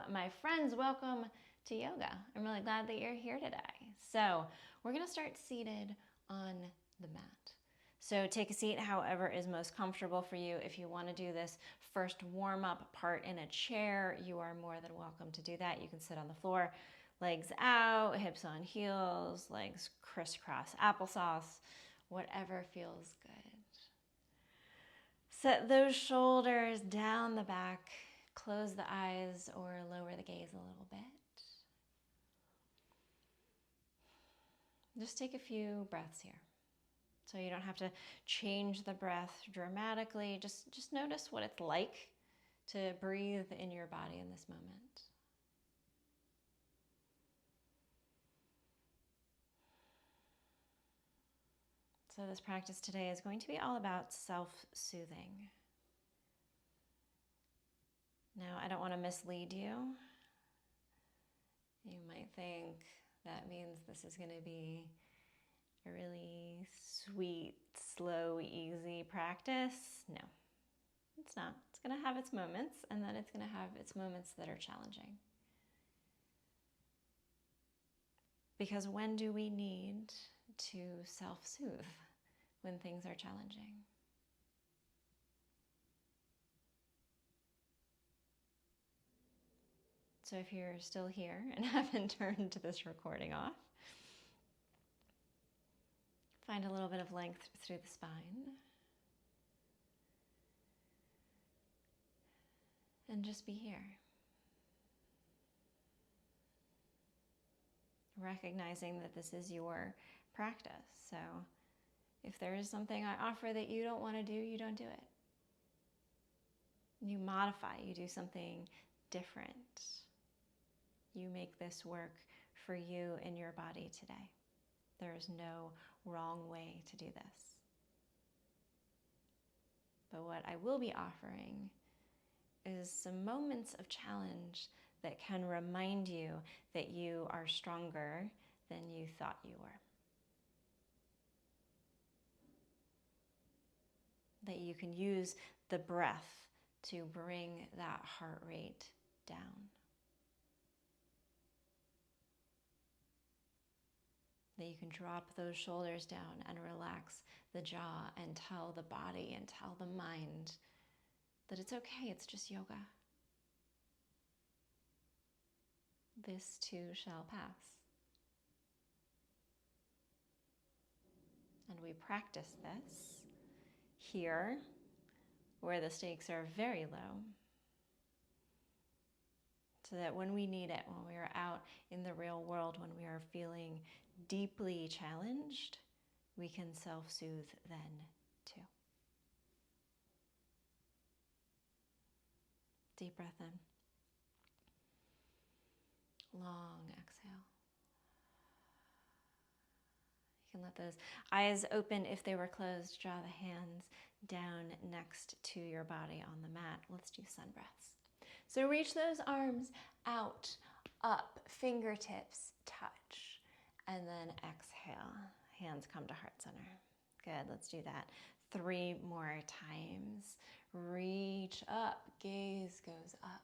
Hello, my friends. Welcome to yoga. I'm really glad that you're here today. So we're going to start seated on the mat. So take a seat however is most comfortable for you. If you want to do this first warm-up part in a chair, you are more than welcome to do that. You can sit on the floor, legs out, hips on heels, legs crisscross applesauce, whatever feels good. Set those shoulders down the back, close the eyes or lower the gaze a little bit. Just take a few breaths here. So you don't have to change the breath dramatically. Just notice what it's like to breathe in your body in this moment. So this practice today is going to be all about self-soothing. Now, I don't want to mislead you. You might think that means this is going to be a really sweet, slow, easy practice. No, it's not. It's going to have its moments, and then it's going to have its moments that are challenging. Because when do we need to self-soothe? When things are challenging. So if you're still here and haven't turned this recording off, find a little bit of length through the spine. And just be here. Recognizing that this is your practice. So if there is something I offer that you don't want to do, you don't do it. You modify, you do something different. You make this work for you and your body today. There is no wrong way to do this. But what I will be offering is some moments of challenge that can remind you that you are stronger than you thought you were. That you can use the breath to bring that heart rate down. That you can drop those shoulders down and relax the jaw and tell the body and tell the mind that it's okay, it's just yoga. This too shall pass. And we practice this here, where the stakes are very low, so that when we need it, when we are out in the real world, when we are feeling deeply challenged, we can self-soothe then too. Deep breath in. Long exhale. You can let those eyes open if they were closed. Draw the hands down next to your body on the mat. Let's do sun breaths. So reach those arms out, up, fingertips touch, and then exhale. Hands come to heart center. Good, let's do that 3 more times. Reach up, gaze goes up,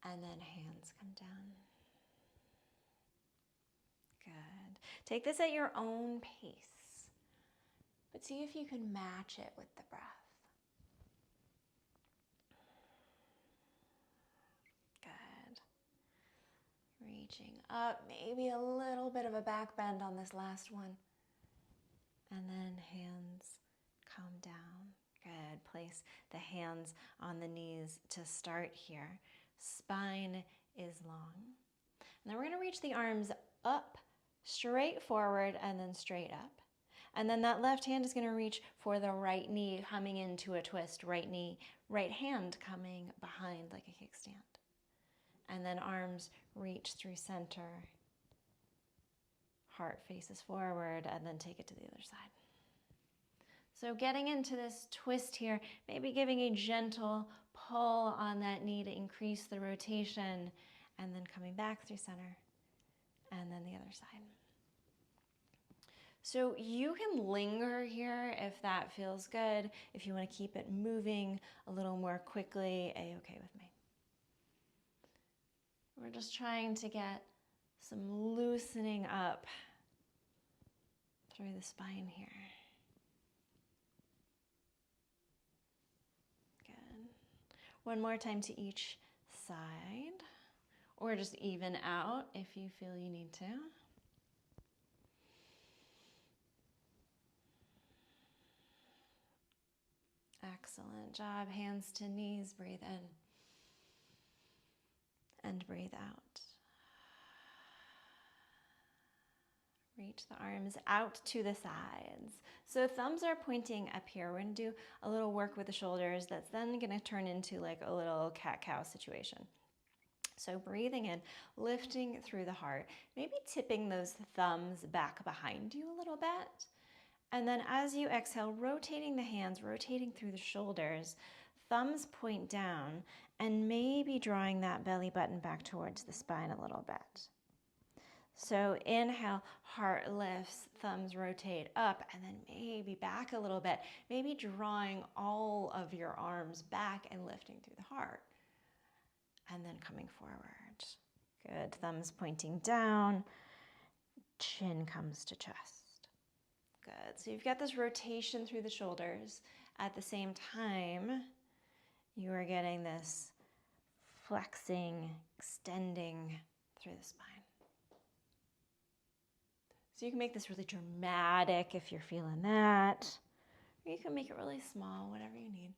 and then hands come down. Good. Take this at your own pace, but see if you can match it with the breath. Good. Reaching up, maybe a little bit of a back bend on this last one. And then hands come down. Good. Place the hands on the knees to start here. Spine is long. And then we're going to reach the arms up, straight forward, and then straight up. And then that left hand is going to reach for the right knee, coming into a twist. Right knee, right hand coming behind like a kickstand. And then arms reach through center. Heart faces forward, and then take it to the other side. So getting into this twist here, maybe giving a gentle pull on that knee to increase the rotation, and then coming back through center, and then the other side. So you can linger here if that feels good. If you want to keep it moving a little more quickly, a-okay with me. We're just trying to get some loosening up through the spine here. Good. One more time to each side, or just even out if you feel you need to. Excellent job. Hands to knees. Breathe in and breathe out. Reach the arms out to the sides. So thumbs are pointing up here. We're going to do a little work with the shoulders that's then going to turn into like a little cat-cow situation. So breathing in, lifting through the heart, maybe tipping those thumbs back behind you a little bit. And then as you exhale, rotating the hands, rotating through the shoulders, thumbs point down, and maybe drawing that belly button back towards the spine a little bit. So inhale, heart lifts, thumbs rotate up, and then maybe back a little bit, maybe drawing all of your arms back and lifting through the heart. And then coming forward. Good, thumbs pointing down, chin comes to chest. Good, so you've got this rotation through the shoulders. At the same time, you are getting this flexing, extending through the spine. So you can make this really dramatic if you're feeling that, or you can make it really small, whatever you need.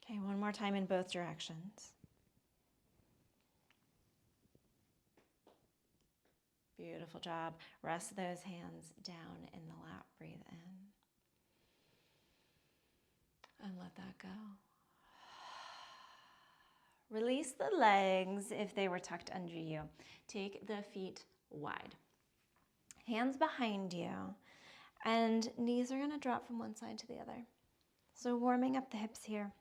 Okay, one more time in both directions. Beautiful job. Rest those hands down in the lap. Breathe in. And let that go. Release the legs if they were tucked under you. Take the feet wide. Hands behind you. And knees are going to drop from one side to the other. So warming up the hips here.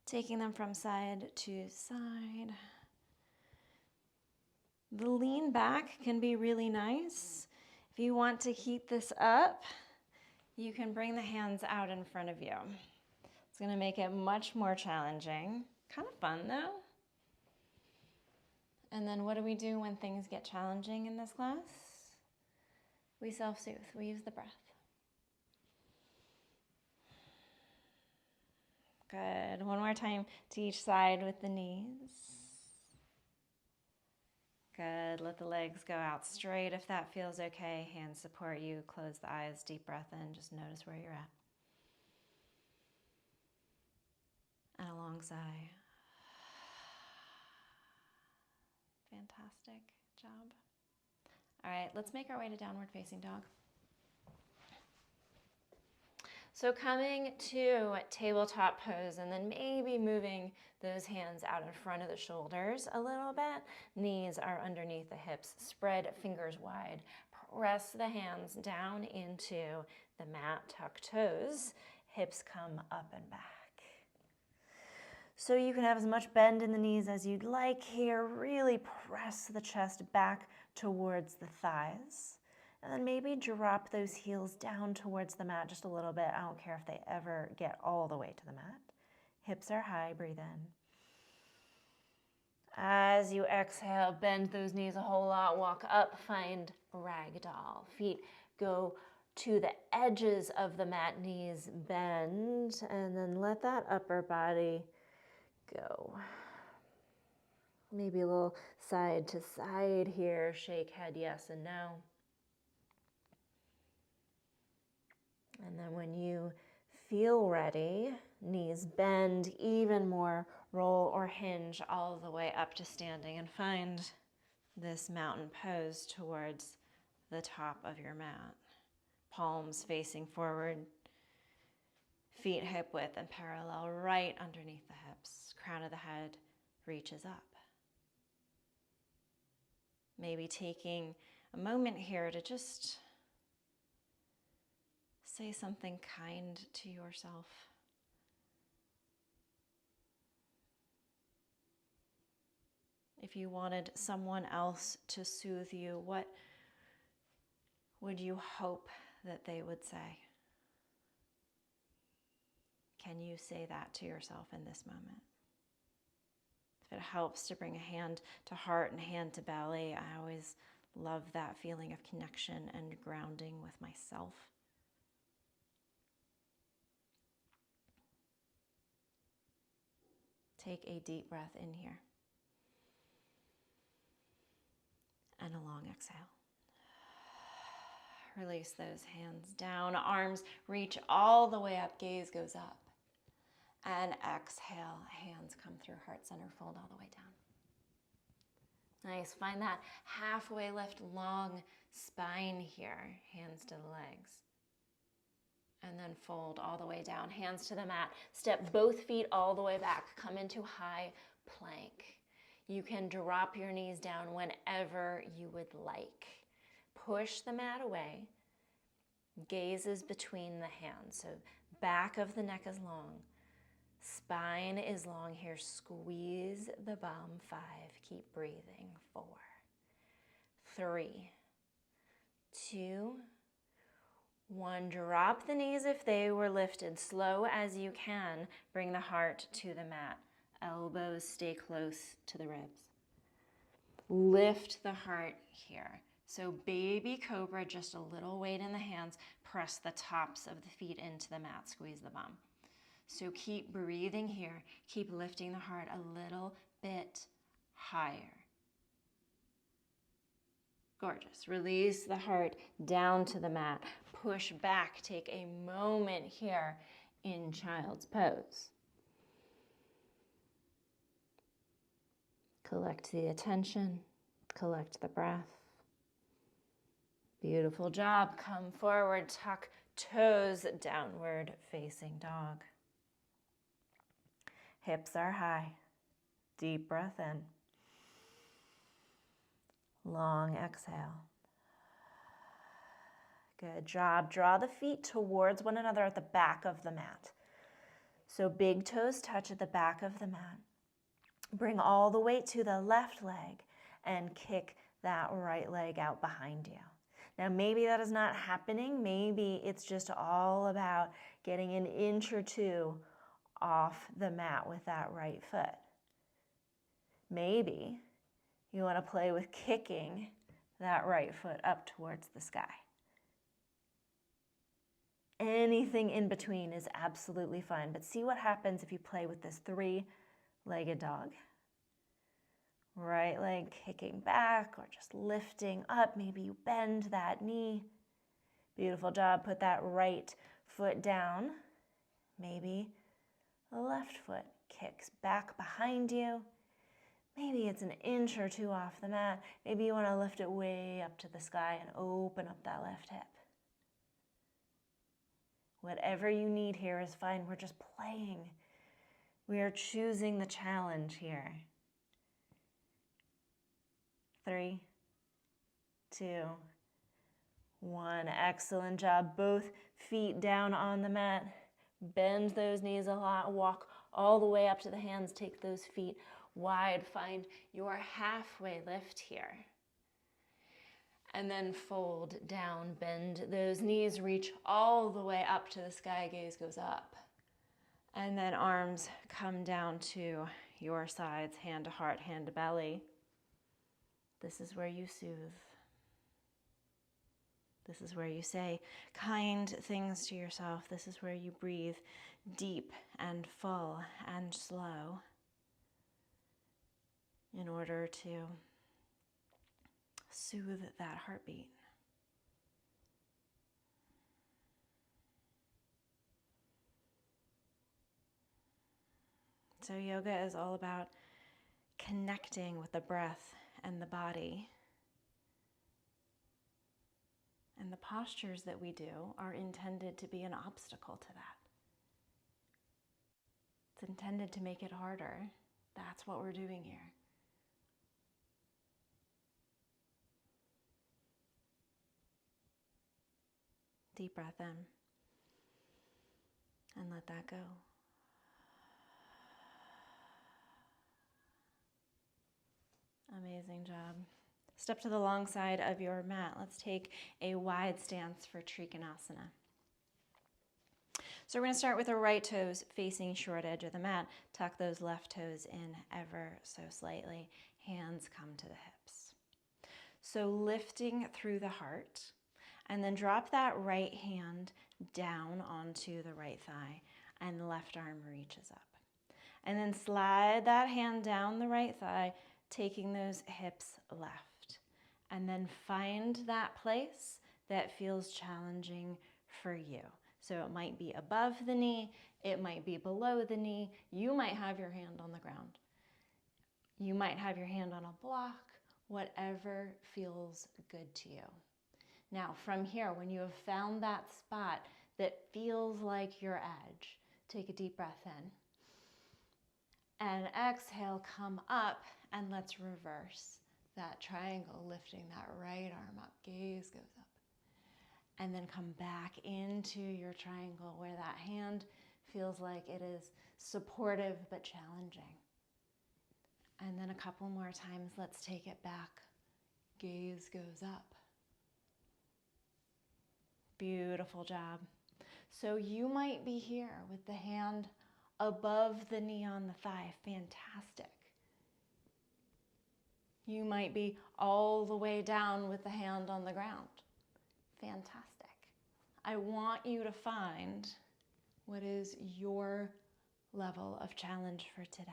Taking them from side to side. The lean back can be really nice. If you want to keep this up, you can bring the hands out in front of you. It's going to make it much more challenging. Kind of fun though. And then what do we do when things get challenging in this class? We self-soothe. We use the breath. Good. One more time to each side with the knees. Good. Let the legs go out straight if that feels okay. Hands support you. Close the eyes. Deep breath in. Just notice where you're at. And a long sigh. Fantastic job. All right, let's make our way to downward facing dog. So coming to tabletop pose and then maybe moving those hands out in front of the shoulders a little bit. Knees are underneath the hips. Spread fingers wide. Press the hands down into the mat. Tuck toes. Hips come up and back. So you can have as much bend in the knees as you'd like here. Really press the chest back towards the thighs. And then maybe drop those heels down towards the mat just a little bit. I don't care if they ever get all the way to the mat. Hips are high, breathe in. As you exhale, bend those knees a whole lot. Walk up, find ragdoll. Feet go to the edges of the mat, knees bend, and then let that upper body go. Maybe a little side to side here. Shake head yes and no. And then when you feel ready, knees bend even more, roll or hinge all the way up to standing and find this mountain pose towards the top of your mat. Palms facing forward, feet hip width and parallel right underneath the hips. Crown of the head reaches up. Maybe taking a moment here to just say something kind to yourself. If you wanted someone else to soothe you, what would you hope that they would say? Can you say that to yourself in this moment? If it helps to bring a hand to heart and hand to belly, I always love that feeling of connection and grounding with myself. Take a deep breath in here. And a long exhale. Release those hands down. Arms reach all the way up. Gaze goes up. And exhale. Hands come through heart center. Fold all the way down. Nice. Find that halfway lift, long spine here. Hands to the legs. And then fold all the way down. Hands to the mat. Step both feet all the way back. Come into high plank. You can drop your knees down whenever you would like. Push the mat away. Gaze is between the hands. So back of the neck is long. Spine is long here. Squeeze the bum. 5. Keep breathing. 4, 3, 2, 1. Drop the knees if they were lifted. Slow as you can. Bring the heart to the mat. Elbows stay close to the ribs. Lift the heart here. So baby cobra, just a little weight in the hands. Press the tops of the feet into the mat. Squeeze the bum. So keep breathing here. Keep lifting the heart a little bit higher. Gorgeous. Release the heart down to the mat. Push back. Take a moment here in child's pose. Collect the attention. Collect the breath. Beautiful job. Come forward. Tuck toes. Downward facing dog. Hips are high. Deep breath in. Long exhale. Good job. Draw the feet towards one another at the back of the mat. So big toes touch at the back of the mat. Bring all the weight to the left leg and kick that right leg out behind you. Now maybe that is not happening. Maybe it's just all about getting an inch or two off the mat with that right foot. Maybe you want to play with kicking that right foot up towards the sky. Anything in between is absolutely fine, but see what happens if you play with this 3-legged dog. Right leg kicking back or just lifting up. Maybe you bend that knee. Beautiful job. Put that right foot down. Maybe the left foot kicks back behind you. Maybe it's an inch or two off the mat. Maybe you want to lift it way up to the sky and open up that left hip. Whatever you need here is fine. We're just playing. We are choosing the challenge here. 3, 2, 1. Excellent job. Both feet down on the mat. Bend those knees a lot. Walk all the way up to the hands. Take those feet wide. Find your halfway lift here. And then fold down. Bend those knees. Reach all the way up to the sky. Gaze goes up. And then arms come down to your sides. Hand to heart, hand to belly. This is where you soothe. This is where you say kind things to yourself. This is where you breathe deep and full and slow in order to soothe that heartbeat. So yoga is all about connecting with the breath and the body. And the postures that we do are intended to be an obstacle to that. It's intended to make it harder. That's what we're doing here. Deep breath in. And let that go. Amazing job. Step to the long side of your mat. Let's take a wide stance for Trikonasana. So we're going to start with the right toes facing short edge of the mat. Tuck those left toes in ever so slightly. Hands come to the hips. So lifting through the heart, and then drop that right hand down onto the right thigh, and the left arm reaches up. And then slide that hand down the right thigh, taking those hips left. And then find that place that feels challenging for you. So it might be above the knee, it might be below the knee, you might have your hand on the ground. You might have your hand on a block, whatever feels good to you. Now from here, when you have found that spot that feels like your edge, take a deep breath in. And exhale, come up, and let's reverse that triangle, lifting that right arm up, gaze goes up. And then come back into your triangle where that hand feels like it is supportive but challenging. And then a couple more times, let's take it back. Gaze goes up. Beautiful job. So you might be here with the hand above the knee on the thigh. Fantastic. You might be all the way down with the hand on the ground. Fantastic. I want you to find what is your level of challenge for today.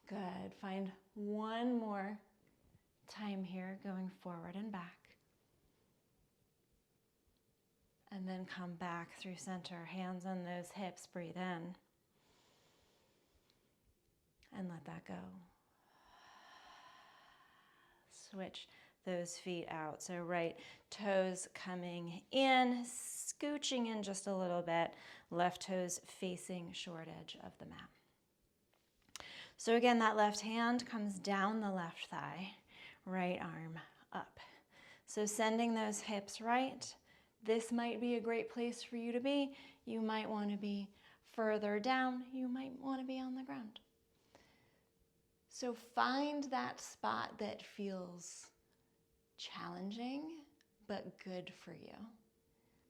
Good. Find one more time here, going forward and back. And then come back through center, hands on those hips, breathe in. And let that go. Switch those feet out. So right toes coming in, scooching in just a little bit, left toes facing short edge of the mat. So again, that left hand comes down the left thigh, right arm up. So sending those hips right. This might be a great place for you to be. You might want to be further down. You might want to be on the ground. So find that spot that feels challenging but good for you.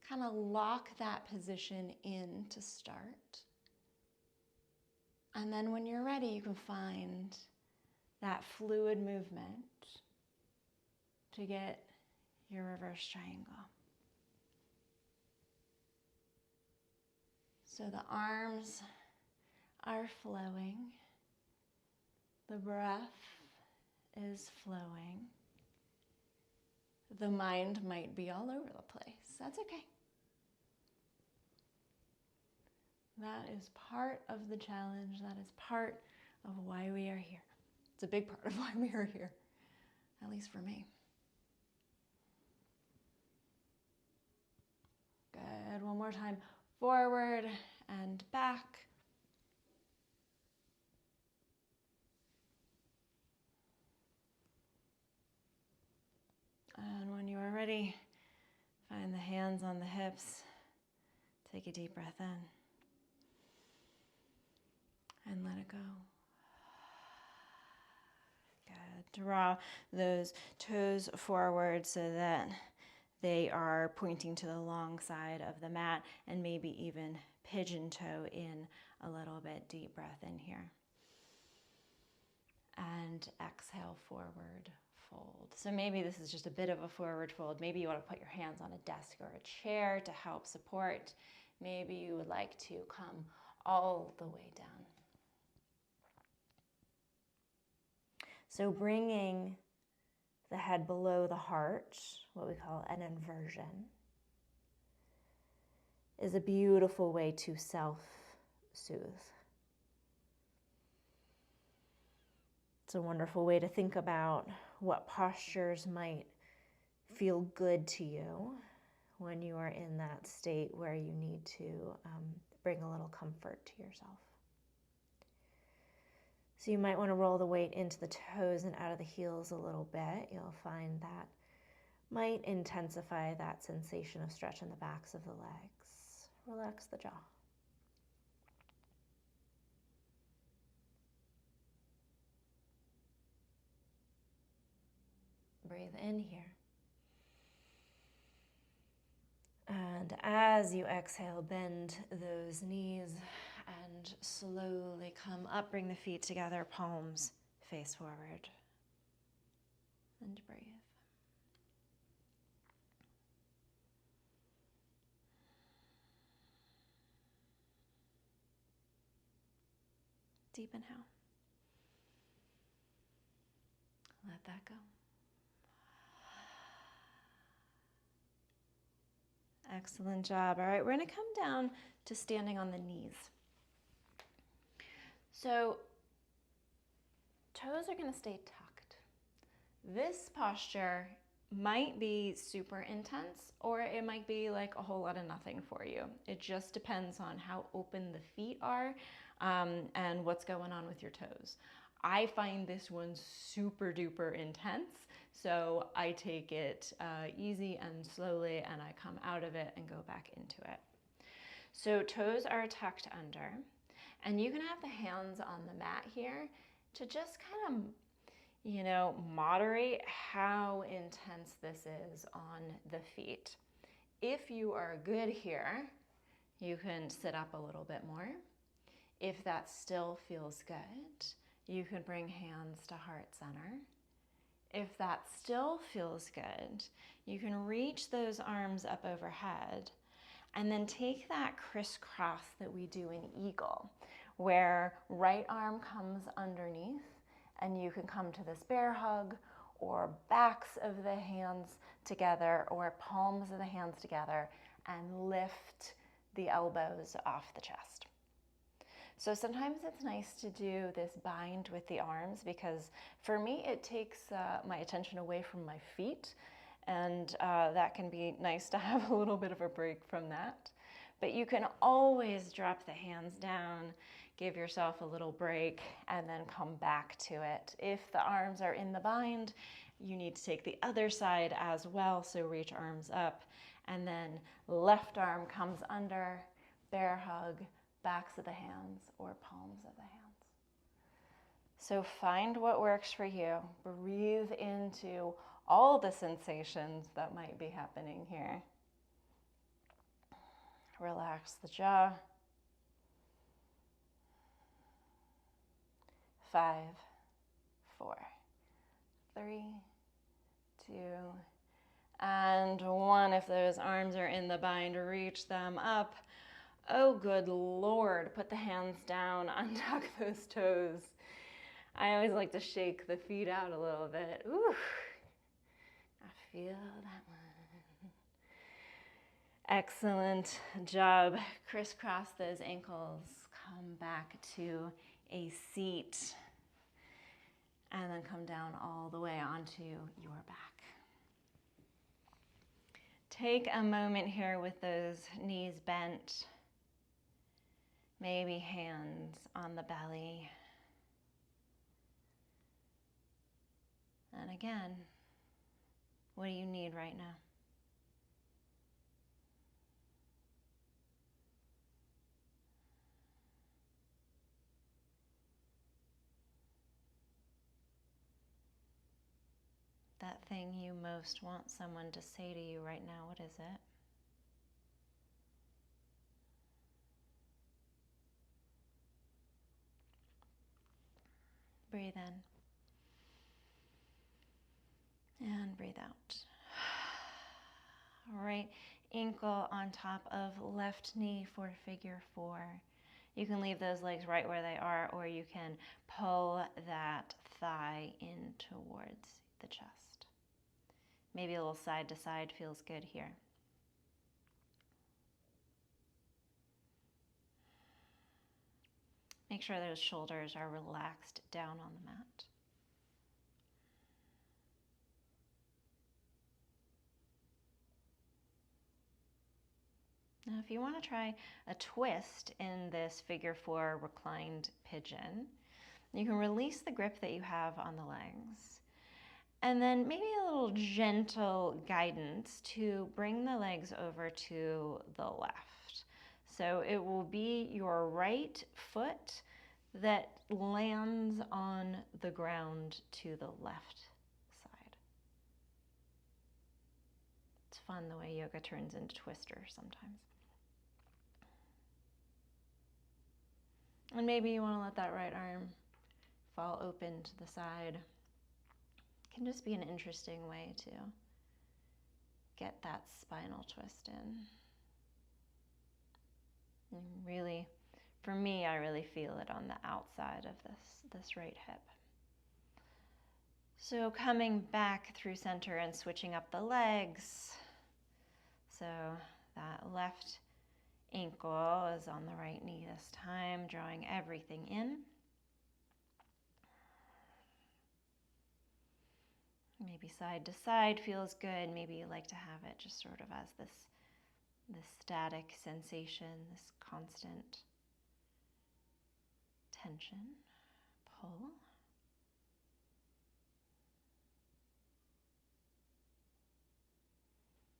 Kind of lock that position in to start. And then when you're ready, you can find that fluid movement to get your reverse triangle. So the arms are flowing. The breath is flowing. The mind might be all over the place. That's okay. That is part of the challenge. That is part of why we are here. It's a big part of why we are here, at least for me. Good. One more time. Forward and back. And when you are ready, find the hands on the hips. Take a deep breath in. And let it go. Good. Draw those toes forward so that they are pointing to the long side of the mat, and maybe even pigeon toe in a little bit. Deep breath in here. And exhale, forward fold. So maybe this is just a bit of a forward fold. Maybe you want to put your hands on a desk or a chair to help support. Maybe you would like to come all the way down. So bringing the head below the heart, what we call an inversion, is a beautiful way to self-soothe. It's a wonderful way to think about what postures might feel good to you when you are in that state where you need to bring a little comfort to yourself. So you might want to roll the weight into the toes and out of the heels a little bit. You'll find that might intensify that sensation of stretch in the backs of the legs. Relax the jaw. Breathe in here. And as you exhale, bend those knees and slowly come up. Bring the feet together, palms face forward. And breathe. Deep inhale. Let that go. Excellent job. All right, we're going to come down to standing on the knees. So, toes are going to stay tucked. This posture might be super intense, or it might be like a whole lot of nothing for you. It just depends on how open the feet are and what's going on with your toes. I find this one super duper intense, so I take it easy and slowly, and I come out of it and go back into it. So toes are tucked under, and you can have the hands on the mat here to just kind of, moderate how intense this is on the feet. If you are good here, you can sit up a little bit more. If that still feels good, you can bring hands to heart center. If that still feels good, you can reach those arms up overhead and then take that crisscross that we do in eagle, where right arm comes underneath and you can come to this bear hug, or backs of the hands together, or palms of the hands together, and lift the elbows off the chest. So sometimes it's nice to do this bind with the arms, because for me it takes my attention away from my feet, and that can be nice to have a little bit of a break from that. But you can always drop the hands down, give yourself a little break, and then come back to it. If the arms are in the bind, you need to take the other side as well, so reach arms up, and then left arm comes under, bear hug, backs of the hands or palms of the hands. So find what works for you. Breathe into all the sensations that might be happening here. Relax the jaw. 5, 4, 3, 2, and 1. If those arms are in the bind, reach them up. Oh, good Lord. Put the hands down, untuck those toes. I always like to shake the feet out a little bit. Ooh, I feel that one. Excellent job. Crisscross those ankles. Come back to a seat. And then come down all the way onto your back. Take a moment here with those knees bent. Maybe hands on the belly. And again, what do you need right now? That thing you most want someone to say to you right now, what is it? Breathe in and breathe out. Right ankle on top of left knee for figure 4. You can leave those legs right where they are, or you can pull that thigh in towards the chest. Maybe a little side to side feels good here. Make sure those shoulders are relaxed down on the mat. Now, if you want to try a twist in this figure 4 reclined pigeon, you can release the grip that you have on the legs, and then maybe a little gentle guidance to bring the legs over to the left. So it will be your right foot that lands on the ground to the left side. It's fun the way yoga turns into twister sometimes. And maybe you want to let that right arm fall open to the side. It can just be an interesting way to get that spinal twist in. And really, for me, I really feel it on the outside of this right hip. So coming back through center and switching up the legs. So that left ankle is on the right knee this time, drawing everything in. Maybe side to side feels good. Maybe you like to have it just sort of as this static sensation, this constant tension, pull.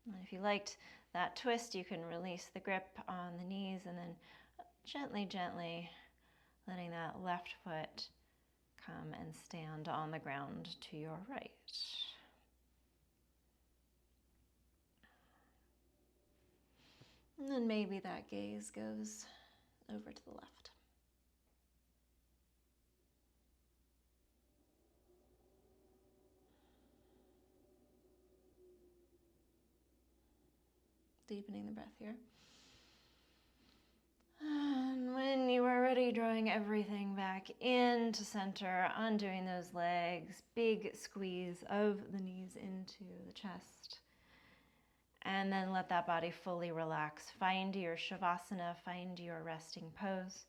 And if you liked that twist, you can release the grip on the knees and then gently, gently letting that left foot come and stand on the ground to your right. And then maybe that gaze goes over to the left. Deepening the breath here. And when you are ready, drawing everything back into center, undoing those legs, big squeeze of the knees into the chest. And then let that body fully relax. Find your Shavasana, find your resting pose.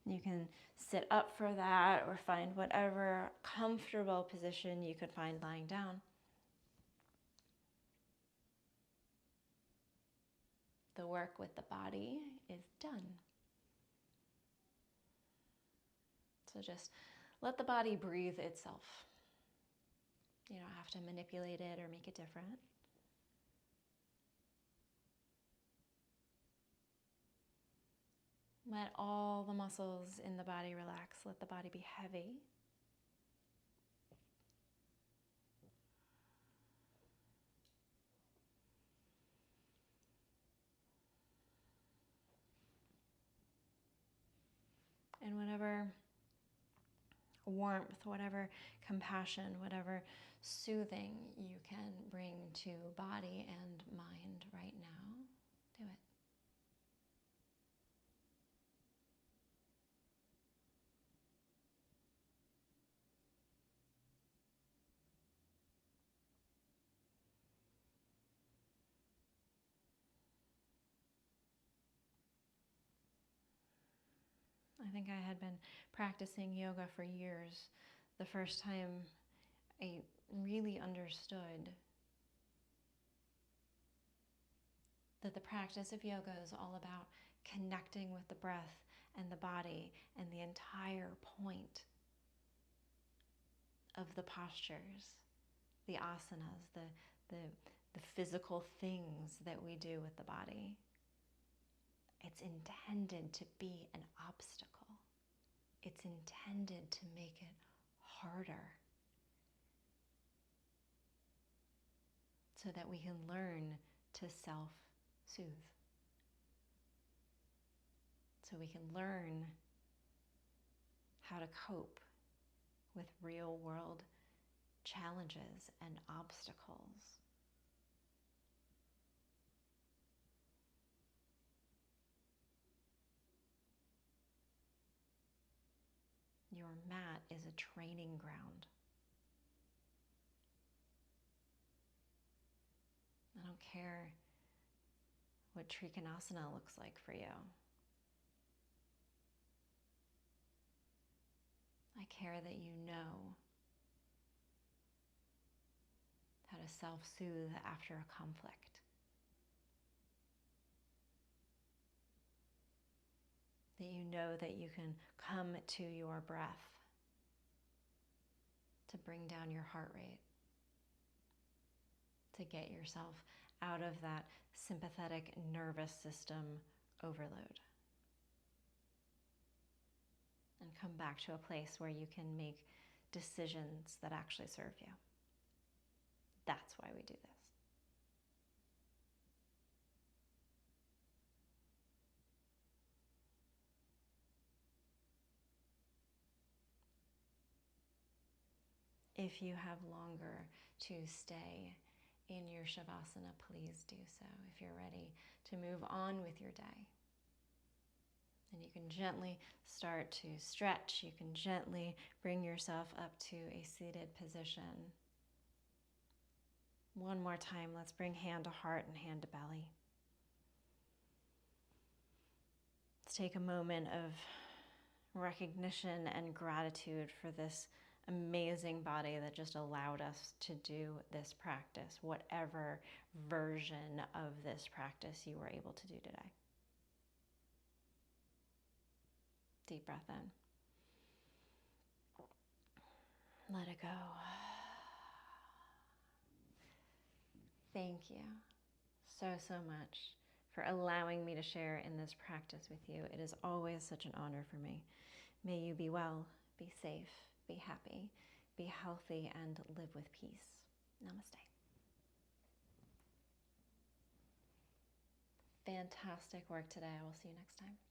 You can sit up for that or find whatever comfortable position you could find lying down. The work with the body is done. So just let the body breathe itself. You don't have to manipulate it or make it different. Let all the muscles in the body relax. Let the body be heavy. And whatever warmth, whatever compassion, whatever soothing you can bring to body and mind right now, do it. I think I had been practicing yoga for years. The first time I really understood that the practice of yoga is all about connecting with the breath and the body, and the entire point of the postures, the asanas, the physical things that we do with the body. It's intended to be an obstacle. It's intended to make it harder so that we can learn to self-soothe. So we can learn how to cope with real world challenges and obstacles. Your mat is a training ground. I don't care what Trikonasana looks like for you. I care that you know how to self-soothe after a conflict. That you know that you can come to your breath to bring down your heart rate, to get yourself out of that sympathetic nervous system overload, and come back to a place where you can make decisions that actually serve you. That's why we do this. If you have longer to stay in your Shavasana, please do so if you're ready to move on with your day. And you can gently start to stretch. You can gently bring yourself up to a seated position. One more time, let's bring hand to heart and hand to belly. Let's take a moment of recognition and gratitude for this amazing body that just allowed us to do this practice, whatever version of this practice you were able to do today. Deep breath in. Let it go. Thank you so much for allowing me to share in this practice with you. It is always such an honor for me. May you be well, be safe, be happy, be healthy, and live with peace. Namaste. Fantastic work today. I will see you next time.